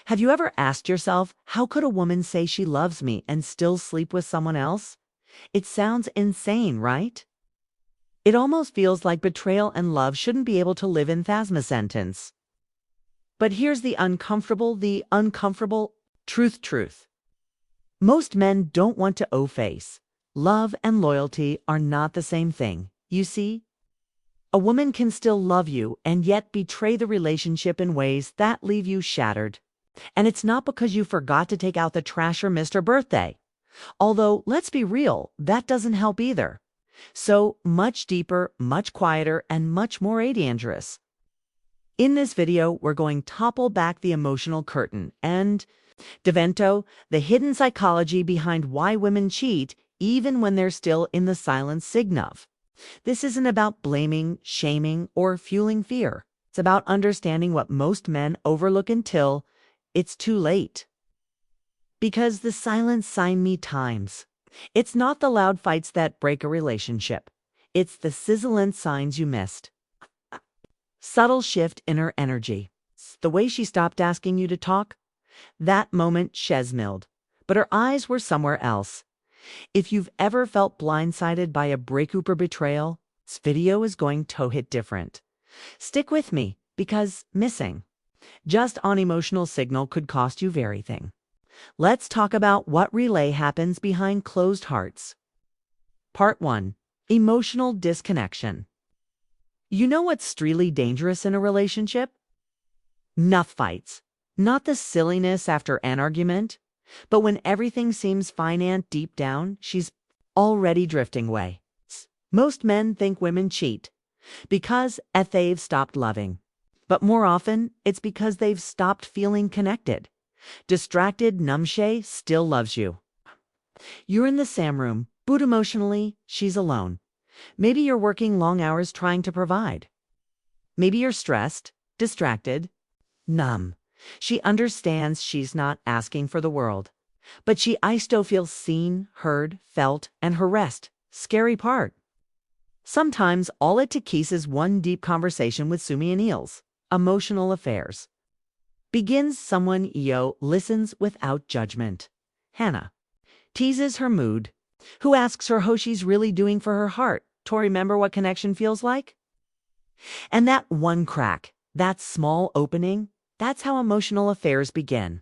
Have you ever asked yourself, how could a woman say she loves me and still sleep with someone else? It sounds insane, right? It almost feels like betrayal and love shouldn't be able to live in Thasma sentence. But here's the uncomfortable truth. Most men don't want to face. Love and loyalty are not the same thing, you see? A woman can still love you and yet betray the relationship in ways that leave you shattered. And it's not because you forgot to take out the trash or missed her birthday. Although, let's be real, that doesn't help either. So, much deeper, much quieter, and much more dangerous. In this video, we're going to topple back the emotional curtain and Devento, the hidden psychology behind why women cheat even when they're still in the silent signal. This isn't about blaming, shaming, or fueling fear. It's about understanding what most men overlook until it's too late. Because the silence sign me times. It's not the loud fights that break a relationship. It's the sizzling signs you missed. Subtle shift in her energy. The way she stopped asking you to talk. That moment Shesmilled, but her eyes were somewhere else. If you've ever felt blindsided by a breakup or betrayal, this video is going to hit different. Stick with me, because missing just on emotional signal could cost you everything. Let's talk about what relay happens behind closed hearts. Part 1. Emotional disconnection. You know what's really dangerous in a relationship? Not fights. Not the silliness after an argument, but when everything seems fine and deep down, she's already drifting away. Most men think women cheat because they've stopped loving. But more often, it's because they've stopped feeling connected. Distracted Numshay still loves you. You're in the same room, but emotionally, she's alone. Maybe you're working long hours trying to provide. Maybe you're stressed, distracted, numb. She understands she's not asking for the world, but she still feels seen, heard, felt, and harassed. Scary part. Sometimes all it takes is one deep conversation with Sumi and Eels. Emotional affairs. Begins someone listens without judgment. Hannah teases her mood. Who asks her how she's really doing for her heart to remember what connection feels like? And that one crack, that small opening, that's how emotional affairs begin.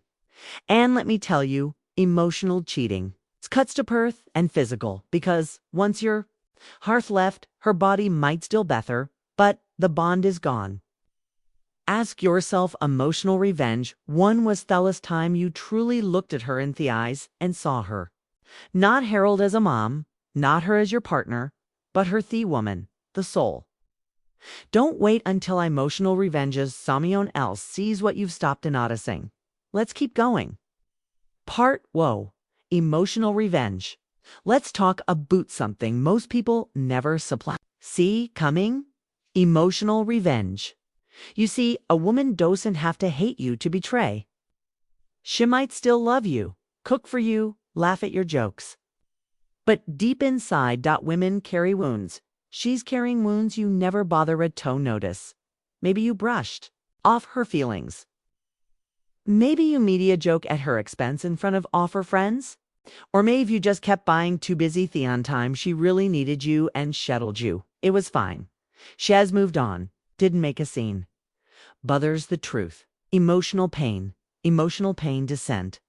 And let me tell you, emotional cheating. It cuts to perth and physical because once your hearth left, her body might still better, but the bond is gone. Ask yourself emotional revenge. When was the last time you truly looked at her in the eyes and saw her? Not Harold as a mom, not her as your partner, but her the woman, the soul. Don't wait until emotional revenges someone else sees what you've stopped noticing. Let's keep going. Part Whoa. Emotional revenge. Let's talk about something most people never supply. See coming? Emotional revenge. You see, a woman doesn't have to hate you to betray. She might still love you, cook for you, laugh at your jokes. But deep inside, women carry wounds. She's carrying wounds you never bother to notice. Maybe you brushed off her feelings. Maybe you media joke at her expense in front of her friends. Or maybe you just kept buying too busy Theon time she really needed you and shuttled you. It was fine. She has moved on. Didn't make a scene. Bothers the truth. Emotional pain descent.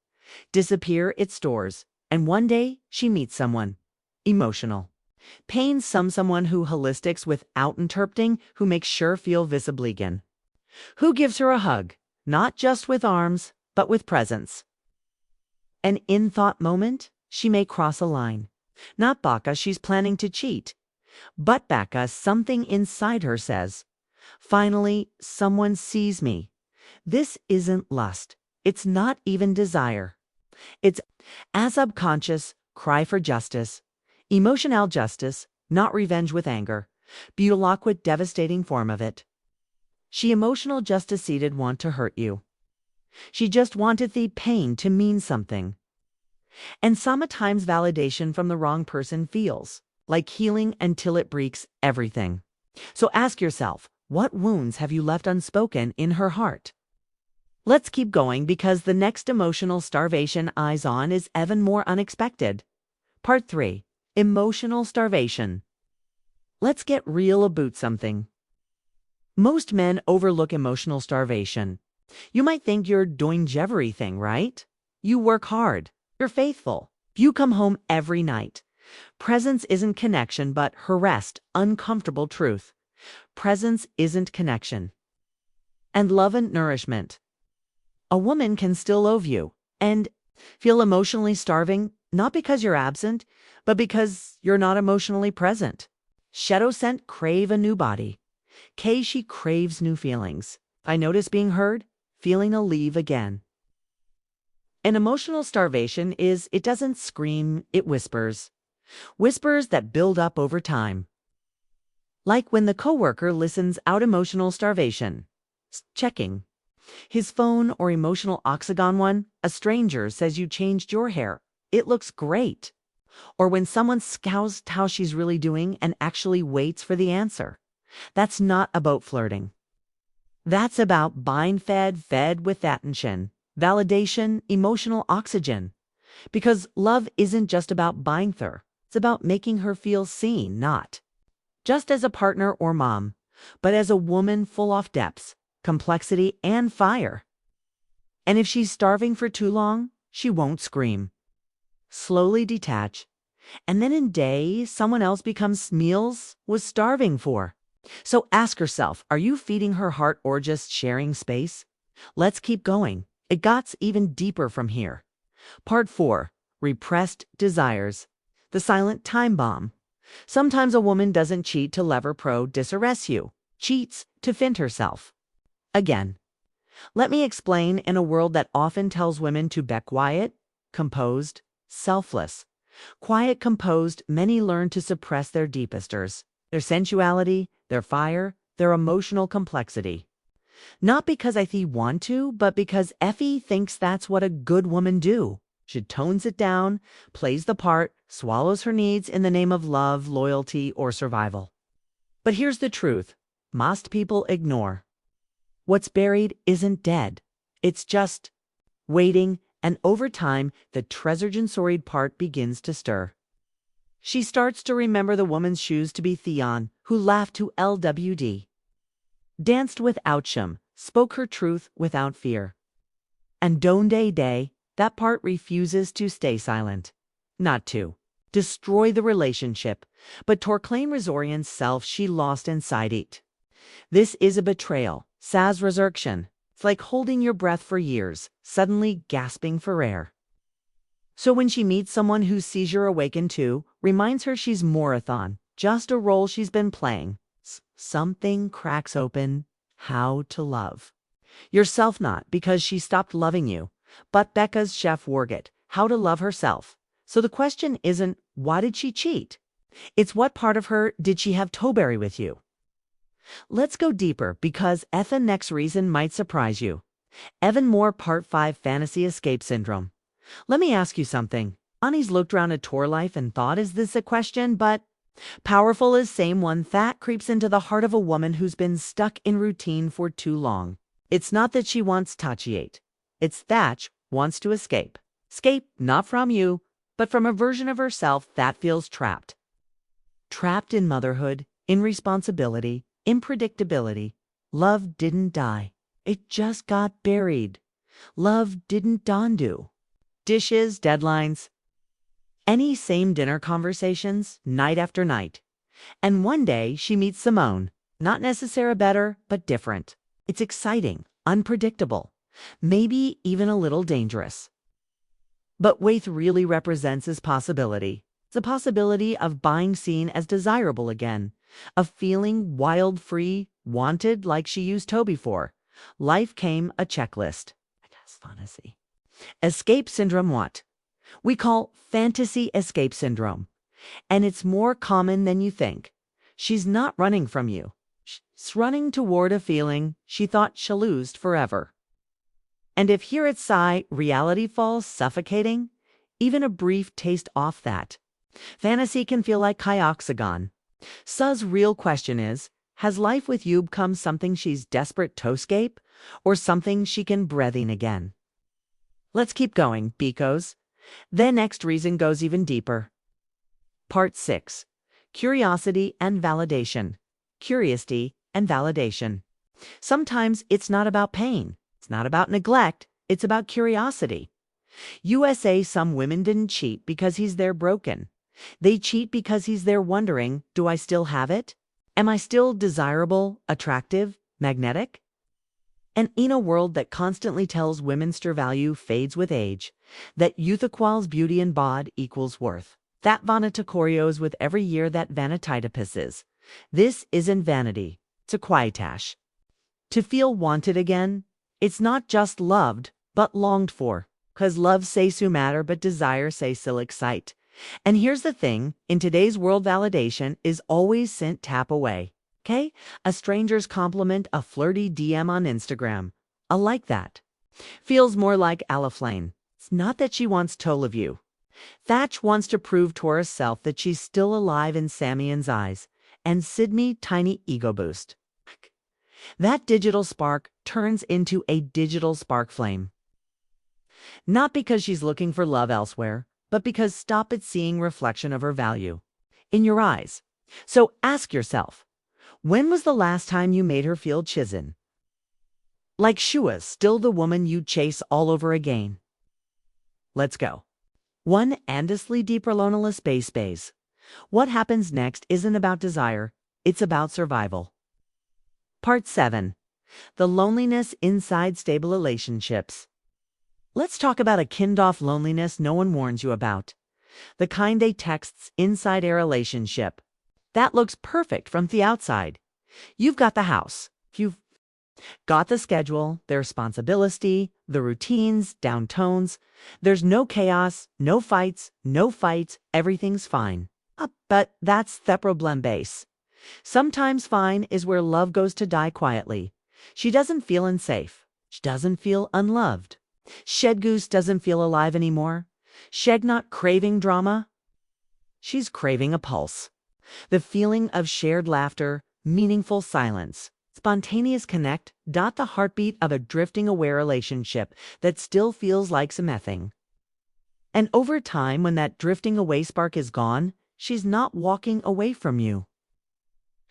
Disappear it stores. And one day she meets someone. Emotional. Pain someone who holistics without interpreting, who makes sure feel visibly again. Who gives her a hug, not just with arms, but with presence. An in-thought moment, she may cross a line. Not baka she's planning to cheat, but baka something inside her says, finally, someone sees me. This isn't lust. It's not even desire. It's a subconscious cry for justice. Emotional justice, not revenge with anger. Biological devastating form of it. She emotional justice didn't want to hurt you. She just wanted the pain to mean something. And sometimes validation from the wrong person feels like healing until it breaks everything. So ask yourself, what wounds have you left unspoken in her heart? Let's keep going because the next emotional starvation eyes on is even more unexpected. Part 3. Emotional starvation. Let's get real about something. Most men overlook emotional starvation. You might think you're doing everything, right? You work hard. You're faithful. You come home every night. Presence isn't connection, but harassed, uncomfortable truth. Presence isn't connection. And love and nourishment. A woman can still love you and feel emotionally starving, not because you're absent, but because you're not emotionally present. Shadow scent crave a new body. K, she craves new feelings. I notice being heard, feeling a leave again. An emotional starvation is, it doesn't scream, it whispers. Whispers that build up over time. Like when the coworker listens out emotional starvation. Checking his phone or emotional oxygen one, a stranger says you changed your hair. It looks great. Or when someone scows how she's really doing and actually waits for the answer. That's not about flirting. That's about buying fed with attention, validation, emotional oxygen. Because love isn't just about buying her. It's about making her feel seen, not just as a partner or mom, but as a woman full of depths, complexity, and fire. And if she's starving for too long, she won't scream. Slowly detach, and then in days, someone else becomes meals was starving for. So ask yourself, are you feeding her heart or just sharing space? Let's keep going. It gets even deeper from here. Part 4. Repressed desires. The silent time bomb. Sometimes a woman doesn't cheat to lever pro disarrest you. Cheats to fend herself. Again, let me explain in a world that often tells women to be quiet, composed, selfless. Quiet, composed, many learn to suppress their deepesters, their sensuality, their fire, their emotional complexity. Not because I want to, but because Effie thinks that's what a good woman do. She tones it down, plays the part, swallows her needs in the name of love, loyalty, or survival. But here's the truth. Most people ignore. What's buried isn't dead. It's just waiting, and over time, the treasure-storied part begins to stir. She starts to remember the woman's shoes to be Theon, who laughed to LWD, danced with Outsham, spoke her truth without fear. And Day, that part refuses to stay silent. Not to destroy the relationship, but to claim Resorian's self she lost inside it. This is a betrayal, Saz resurrection. It's like holding your breath for years, suddenly gasping for air. So when she meets someone whose seizure awakened too, reminds her she's Morathon, just a role she's been playing. Something cracks open. How to love yourself, not because she stopped loving you, but Becca's chef Wargit, how to love herself. So the question isn't, why did she cheat? It's what part of her did she have Toberry with you? Let's go deeper because the next reason might surprise you. Evan Moore Part 5 Fantasy Escape Syndrome. Let me ask you something. Annie's looked around at tour life and thought, is this a question? But powerful is same one that creeps into the heart of a woman who's been stuck in routine for too long. It's not that she wants Tachiate. It's that wants to escape. Escape not from you, but from a version of herself that feels trapped. Trapped in motherhood, in responsibility, in predictability. Love didn't die. It just got buried. Love didn't do. Dishes, deadlines. Any same dinner conversations, night after night. And one day she meets Simone. Not necessarily better, but different. It's exciting, unpredictable, maybe even a little dangerous. But Waith really represents his possibility. It's a possibility of being seen as desirable again, of feeling wild, free, wanted like she used Toby for. Life came a checklist. I guess fantasy. Escape syndrome what? We call fantasy escape syndrome. And it's more common than you think. She's not running from you. She's running toward a feeling she thought she lost forever. And if here at Psy, reality falls suffocating, even a brief taste off that. Fantasy can feel like kyoxagon. Su's real question is, Has life with you become something she's desperate to escape, or something she can breathe in again? Let's keep going, Bicos. The next reason goes even deeper. Part 6. Curiosity and validation. Curiosity and validation. Sometimes it's not about pain. It's not about neglect. It's about curiosity. USA, some women didn't cheat because he's there broken. They cheat because he's there wondering, do I still have it? Am I still desirable, attractive, magnetic? And in a world that constantly tells women's true value fades with age, that youth equals beauty and bod equals worth, that vanita corios with every year that vanitida pisses. This isn't vanity, it's a quietash. To feel wanted again, it's not just loved, but longed for. 'Cause love say so matter, but desire say still excite. And here's the thing, in today's world validation is always sent tap away. Okay? A stranger's compliment, a flirty DM on Instagram. I like that. Feels more like Alaflane. It's not that she wants toll of you. Thatch wants to prove to herself that she's still alive in Samian's eyes. And Sydney tiny ego boost. That digital spark turns into a digital spark flame. Not because she's looking for love elsewhere, but because stop it seeing reflection of her value in your eyes. So ask yourself, when was the last time you made her feel chisin? Like she was still the woman you'd chase all over again. Let's go. One endlessly deeper loneless space. What happens next isn't about desire, it's about survival. Part 7. The loneliness inside stable relationships. Let's talk about a kind-off loneliness no one warns you about. The kind they texts inside a relationship. That looks perfect from the outside. You've got the house. You've got the schedule, the responsibility, the routines, downtones. There's no chaos, no fights, everything's fine. But that's the problem base. Sometimes fine is where love goes to die quietly. She doesn't feel unsafe. She doesn't feel unloved. Shed Goose doesn't feel alive anymore. Shed not craving drama. She's craving a pulse. The feeling of shared laughter, meaningful silence, spontaneous connect, the heartbeat of a drifting aware relationship that still feels like something. And over time, when that drifting away spark is gone, she's not walking away from you.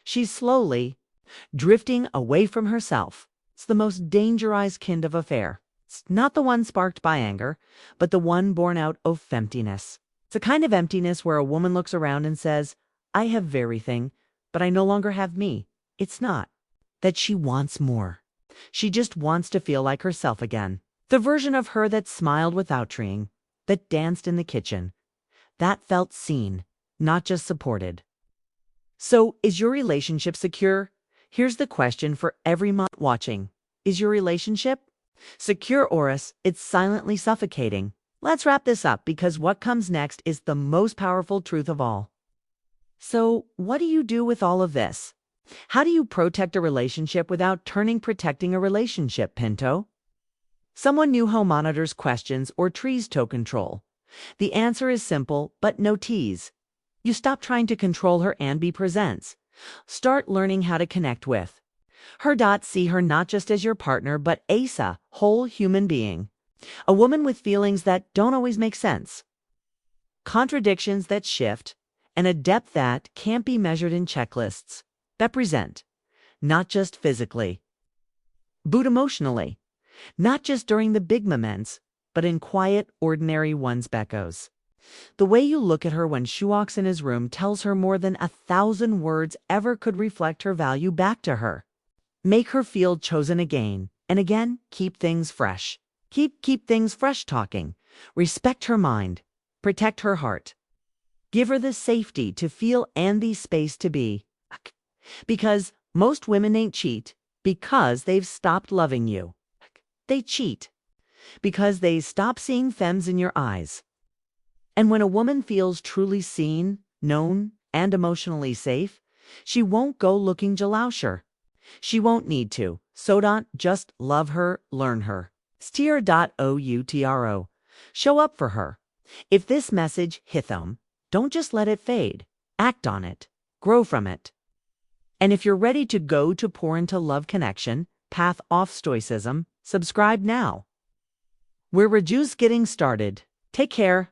She's slowly drifting away from herself. It's the most dangerous kind of affair. It's not the one sparked by anger, but the one born out of emptiness. It's a kind of emptiness where a woman looks around and says, I have everything, but I no longer have me. It's not that she wants more. She just wants to feel like herself again. The version of her that smiled without trying, that danced in the kitchen, that felt seen, not just supported. So, is your relationship secure? Here's the question for every mom watching. Is your relationship secure, or it's silently suffocating? Let's wrap this up because what comes next is the most powerful truth of all. So, what do you do with all of this? How do you protect a relationship without protecting a relationship, Pinto? Someone new home monitors questions or trees to control. The answer is simple, but no tease. You stop trying to control her and be presents. Start learning how to connect with her. See her not just as your partner, but as a whole human being. A woman with feelings that don't always make sense. Contradictions that shift, and a depth that can't be measured in checklists. That present, not just physically, but emotionally. Not just during the big moments, but in quiet, ordinary ones. Beckos. The way you look at her when she walks in his room tells her more than 1,000 words ever could reflect her value back to her. Make her feel chosen again, and again, keep things fresh. Keep things fresh talking. Respect her mind. Protect her heart. Give her the safety to feel and the space to be. Because most women ain't cheat because they've stopped loving you. They cheat because they stop seeing femmes in your eyes. And when a woman feels truly seen, known, and emotionally safe, she won't go looking jalousher. She won't need to. So don't just love her, learn her. Steer.outro. Show up for her. If this message hit them, don't just let it fade. Act on it. Grow from it. And if you're ready to go to pour into love connection, path off Stoicism, subscribe now. We're just getting started. Take care.